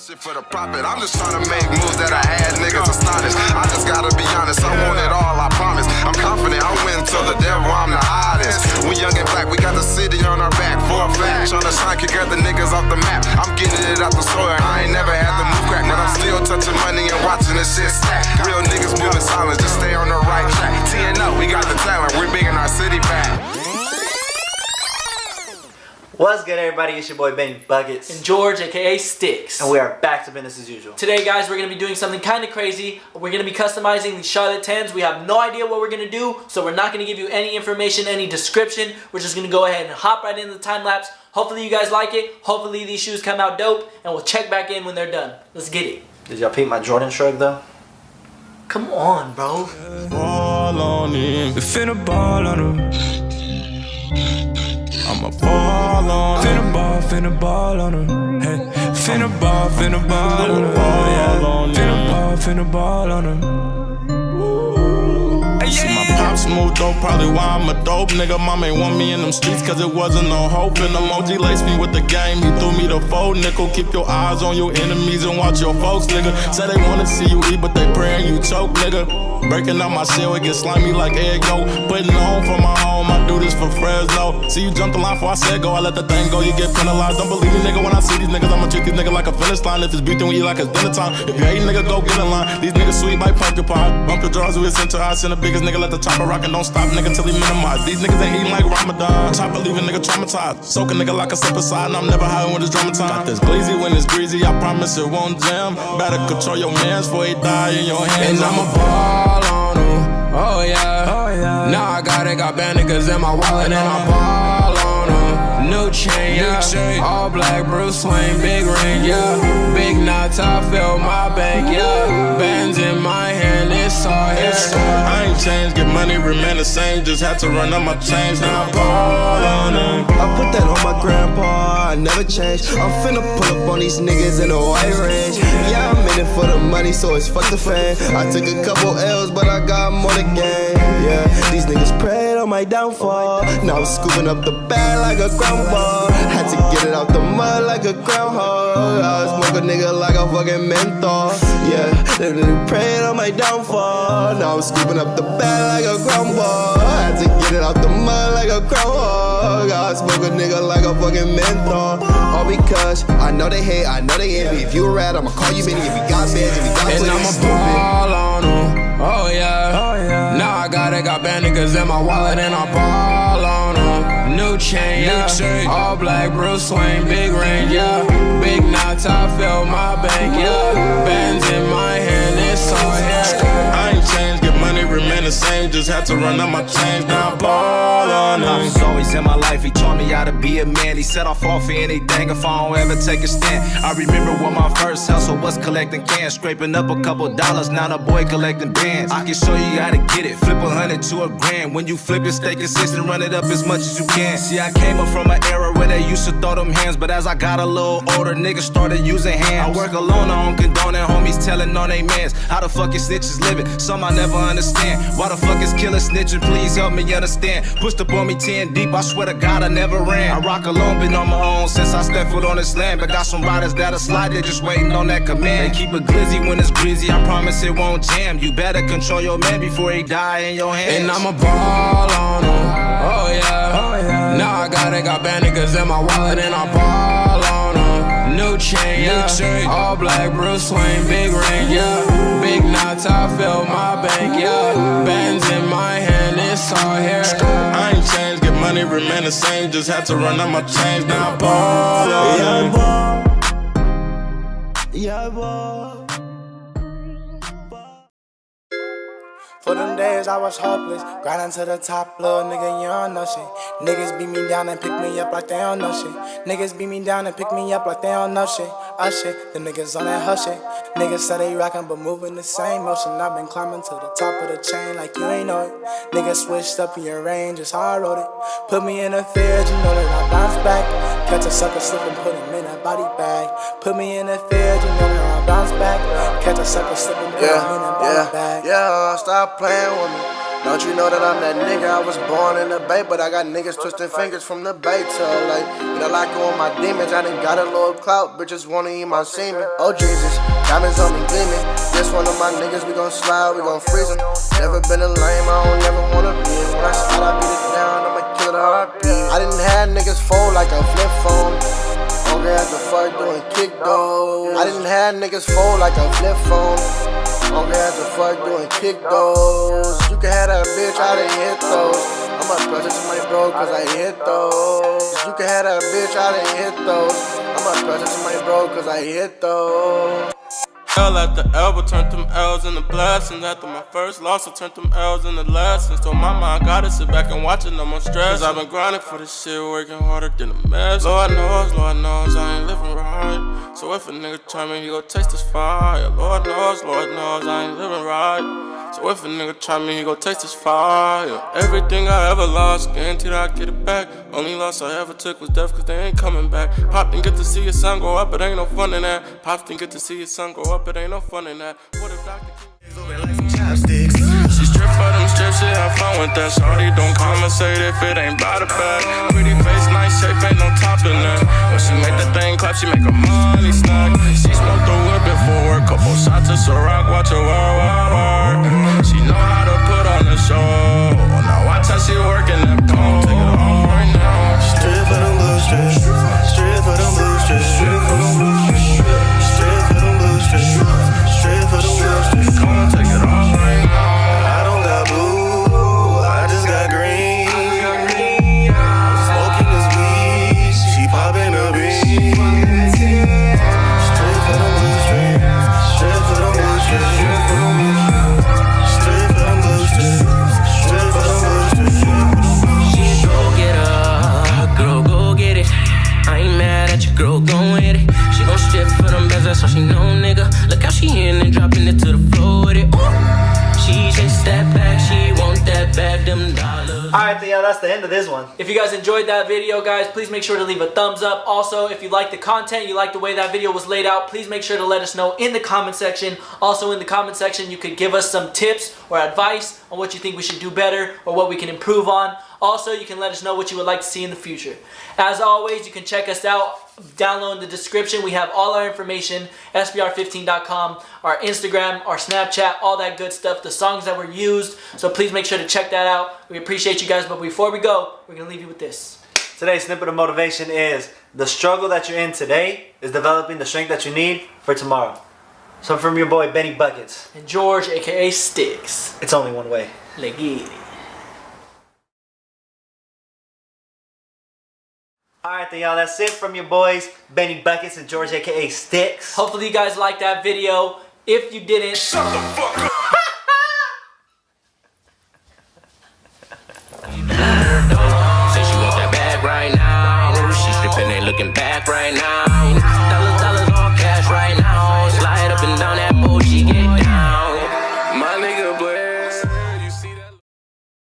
shit for the profit. I'm just trying to make moves that I had niggas astonished. I just gotta be honest, I want it all, I promise. I'm confident I win to the devil, I'm the hottest. We young and black, we got the city on our back. For a fact, trying to shine, kick out the niggas off the map. I'm getting it out the soil, I ain't never had the move crack, but I'm still touching money and watching this shit stack. Real niggas moving silent, just stay on the right track. TNO, we got the talent, we're big in our city back. What's good, everybody? It's your boy Benny Buckets and George, aka Sticks, and we are back to business as usual. Today, guys, we're gonna be doing something kind of crazy. We're gonna be customizing the Charlotte 10s. We have no idea what we're gonna do, so we're not gonna give you any information, any description. We're just gonna go ahead and hop right into the time lapse. Hopefully, you guys like it. Hopefully, these shoes come out dope, and we'll check back in when they're done. Let's get it. Did y'all peep my Jordan shrug though? Come on, bro. Ball on him, finna ball on him. I'ma ball on him. Finna ball on him. Hey, finna ball on him. Yeah. Finna ball on him. See my pops moved dope, probably why I'm a dope nigga. Mom ain't want me in them streets cause it wasn't no hope. And emoji laced me with the game, he threw me the fold nickel. Keep your eyes on your enemies and watch your folks, nigga. Say they wanna see you eat, but they praying you choke, nigga. Breaking out my shell, it get slimy like egg yolk. Putting on for my home, I do this for Fresno. See you jump the line before I said go, I let the thing go, you get penalized. Don't believe me, nigga, when I see these niggas, I'ma treat these niggas like a finish line. If it's beef, then we eat like it's dinner time. If you hate, nigga, go get in line. These niggas sweet like pumpkin pie. Bump your drawers with center eyes, and the biggest nigga let the chopper rock and don't stop, nigga, till he minimize. These niggas ain't eating like Ramadan. Chopper leave a nigga traumatized. Soak a nigga like a sip aside, and I'm never hiding when it's drama time. Got this glazzy when it's greasy, I promise it won't jam. Better control your mans before he die in your hands. And I'ma ball on him. Oh yeah. Now I got bad niggas in my wallet, and I ball on them. New chain, yeah. All black, Bruce Wayne, big ring, yeah. Big knots, I feel my bank, yeah. Bands in my hand, it's all here. I ain't changed, get money, remain the same. Just had to run up my chains, now I ball on them. I put that on my grandpa, I never change. I'm finna pull up on these niggas in a white range. Yeah, I'm in it for the money, so it's fuck the fame. I took a couple L's, but I got more to gain. Yeah, these niggas prayed on my downfall. Now I'm scooping up the bag like a grandpa. Had to get it out the mud like a groundhog. I smoke a nigga like a fucking menthol. Yeah, they prayed on my downfall. Now I'm scooping up the bag like a grandpa. Had to get it out the mud like a groundhog. I smoke a nigga like a fucking menthol. All because I know they hate, I know they envy. If you a rat, I'ma call you many. If you got bands, if you got and pussy, I'ma stupid. ball on them. Oh yeah. Now I got bad niggas in my wallet, and I ball on them. New chain, yeah. All black, Bruce Wayne, big range, yeah. Big knots, I feel my bank, yeah. Bands in my hand, it's all here. I ain't changed, get money, remain the same. Just had to run up my chains, now I ball on them. Was always in my life, he taught me how to be a man. He said I'll fall for anything if I don't ever take a stand. I remember when my first hustle was collecting cans, scraping up a couple dollars, now the boy collecting bands. I can show you how to get it, flip 100 to a grand. When you flip it, stay consistent, run it up as much as you can. See, I came up from an era where they used to throw them hands, but as I got a little older, niggas started using hands. I work alone, I don't condone it, homies telling on they mans. How the fuck is snitches living? Some I never understand. Why the fuck is killer snitching? Please help me understand. Pushed up on me 10 deep, I swear to God I never ran. I rock alone, been on my own since I stepped foot on this land. But got some riders that'll slide, they just waiting on that command. They keep it glizzy when it's breezy, I promise it won't jam. You better control your man before he die in your hands. And I'ma ball on him. Oh yeah. Now I got bad niggas in my wallet, and I ball on them. New chain, yeah. All black, Bruce Wayne, big ring, yeah. Big knots, I feel my bank, yeah. Bands in my hand, it's all here. I ain't changed, get money, remain the same. Just had to run up my chains, now I ball on them. Yeah, boy. For them days I was hopeless, grinding to the top, little nigga, you don't know shit. Niggas beat me down and pick me up like they don't know shit. Niggas beat me down and pick me up like they don't know shit. Oh shit, them niggas on that hush shit. Niggas say they rockin' but moving the same motion. I've been climbing to the top of the chain like you ain't know it. Niggas switched up in your range, just how I wrote it. Put me in a field, you know that I bounce back. Catch a sucker slippin', put him in a body bag. Put me in a field, you know that I bounce back. Catch a sucker slippin', put him in a body bag. Yeah, stop playing with me. Don't you know that I'm that nigga? I was born in the Bay, but I got niggas twisting fingers from the Bay to LA. You know, like on my demons, I done got a little clout, bitches wanna eat my semen. Oh Jesus, diamonds on me gleaming. This one of my niggas, we gon' slide, we gon' freeze him. Never been a lame, I don't never wanna be it. When I slide, I beat it down, I'ma kill the heartbeat. I didn't have niggas fold like a flip phone. Don't get the fuck doing kick though. I didn't have niggas fold like a flip phone. Don't get the fuck doing kick those. You can have that bitch, I didn't hit those. I'm a present to my bro, cause I hit those. You can have that bitch, I didn't hit those. I'm a present to my bro, cause I hit those. L after L, but turned them L's into blessings. After my first loss, I turned them L's into lessons. Told mama I gotta sit back and watch it, no more stress. Cause I've been grinding for this shit, working harder than a mess. Lord knows I ain't living right. So if a nigga try me, he gon' taste this fire. Lord knows I ain't living right. So if a nigga try me, he gon' taste this fire. Everything I ever lost, guaranteed I get it back. Only loss I ever took was death, cause they ain't coming back. Pop didn't get to see his son go up, it ain't no fun in that. Pop didn't get to see his son go up, it ain't no fun in that. What if Dr. King she strip for them strips, shit, have fun with that. Shorty don't compensate if it ain't by the bag. Pretty face, nice shape, ain't no topping that. When she make the thing clap, she make a money snack. She smoked the whip before work, couple shots of Ciroc, watch her work. She know how to put on the show. Now watch how she working that pole. Take it off right now. Strip for them blue strips. Strip for them blue strips. Strip for them blue strips. Strip for them blue strips. Strip for them blue strips. Come on, take it off right now. I don't got blue, I just got green. Smoking this weed, she popping a bean. Strip for them blue strips. Strip for them blue strips. Strip for them blue strips. Strip for them blue strips. She a go-getter, girl, go get it. I ain't mad at you, girl, go with it. She gon' strip for them bands, that's all she know, nigga. Look how she in and dropping it to the floor with it. Ooh. She chase that back, she want that back, them dollars. Alright, then, yeah, that's the end of this one. If you guys enjoyed that video, guys, please make sure to leave a thumbs up. Also, if you like the content, you like the way that video was laid out, please make sure to let us know in the comment section. Also, in the comment section, you could give us some tips or advice on what you think we should do better or what we can improve on. Also, you can let us know what you would like to see in the future. As always, you can check us out down low in the description. We have all our information, SBR15.com, our Instagram, our Snapchat, all that good stuff, the songs that were used. So please make sure to check that out. We appreciate you guys, but before we go, we're going to leave you with this. Today's snippet of motivation is the struggle that you're in today is developing the strength that you need for tomorrow. So from your boy Benny Buckets And George, aka Sticks. it's only one way. Let's get it. Alright then, y'all, that's it from your boys Benny Buckets and George aka Sticks. Hopefully you guys liked that video. If you didn't, Shut the fuck up.